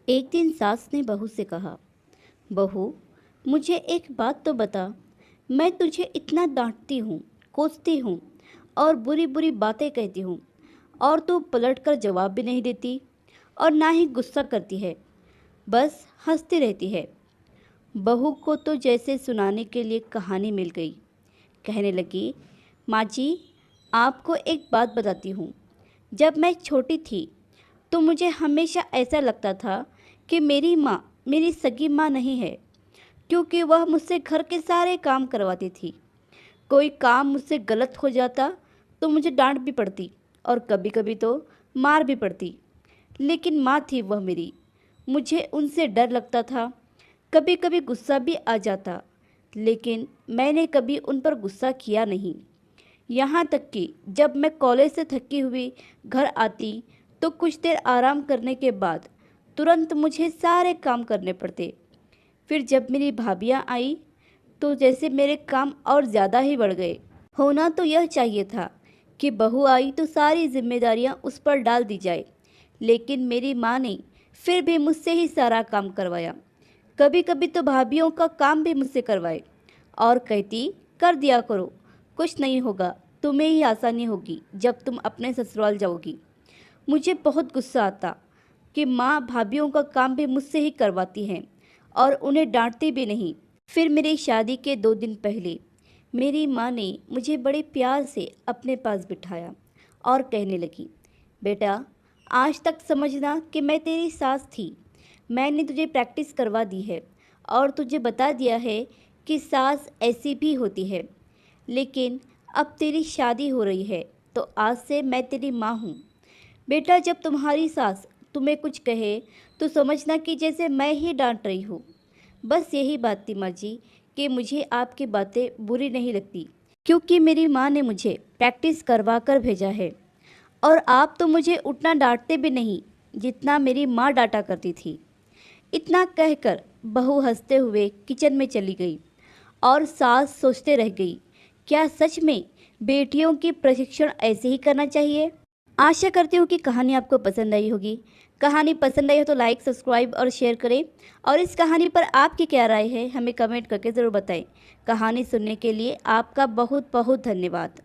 एक दिन सास ने बहू से कहा, बहू, मुझे एक बात तो बता। मैं तुझे इतना डांटती हूँ, कोसती हूँ और बुरी बुरी बातें कहती हूँ, और तू पलटकर जवाब भी नहीं देती और ना ही गुस्सा करती है, बस हंसती रहती है। बहू को तो जैसे सुनाने के लिए कहानी मिल गई। कहने लगी, माँ जी, आपको एक बात बताती हूँ। जब मैं छोटी थी तो मुझे हमेशा ऐसा लगता था कि मेरी माँ मेरी सगी माँ नहीं है, क्योंकि वह मुझसे घर के सारे काम करवाती थी। कोई काम मुझसे गलत हो जाता तो मुझे डांट भी पड़ती और कभी कभी तो मार भी पड़ती। लेकिन माँ थी वह मेरी, मुझे उनसे डर लगता था। कभी कभी गुस्सा भी आ जाता, लेकिन मैंने कभी उन पर गुस्सा किया नहीं। यहाँ तक कि जब मैं कॉलेज से थकी हुई घर आती तो कुछ देर आराम करने के बाद तुरंत मुझे सारे काम करने पड़ते। फिर जब मेरी भाभियाँ आई तो जैसे मेरे काम और ज़्यादा ही बढ़ गए। होना तो यह चाहिए था कि बहू आई तो सारी जिम्मेदारियाँ उस पर डाल दी जाए, लेकिन मेरी माँ ने फिर भी मुझसे ही सारा काम करवाया। कभी कभी तो भाभीियों का काम भी मुझसे करवाए और कहती, कर दिया करो, कुछ नहीं होगा, तुम्हें ही आसानी होगी जब तुम अपने ससुराल जाओगी। मुझे बहुत गुस्सा आता कि माँ भाभीियों का काम भी मुझसे ही करवाती हैं और उन्हें डांटती भी नहीं। फिर मेरी शादी के 2 दिन पहले मेरी माँ ने मुझे बड़े प्यार से अपने पास बिठाया और कहने लगी, बेटा, आज तक समझना कि मैं तेरी सास थी। मैंने तुझे प्रैक्टिस करवा दी है और तुझे बता दिया है कि सास ऐसी भी होती है। लेकिन अब तेरी शादी हो रही है तो आज से मैं तेरी माँ हूँ। बेटा, जब तुम्हारी सास तुम्हें कुछ कहे तो समझना कि जैसे मैं ही डांट रही हूँ। बस यही बात थी माँ जी, कि मुझे आपकी बातें बुरी नहीं लगती, क्योंकि मेरी माँ ने मुझे प्रैक्टिस करवा कर भेजा है। और आप तो मुझे उतना डांटते भी नहीं जितना मेरी माँ डांटा करती थी। इतना कहकर बहू हंसते हुए किचन में चली गई और सास सोचते रह गई, क्या सच में बेटियों की प्रशिक्षण ऐसे ही करना चाहिए। आशा करती हूँ कि कहानी आपको पसंद आई होगी। कहानी पसंद आई हो तो लाइक, सब्सक्राइब और शेयर करें, और इस कहानी पर आपकी क्या राय है हमें कमेंट करके ज़रूर बताएं। कहानी सुनने के लिए आपका बहुत बहुत धन्यवाद।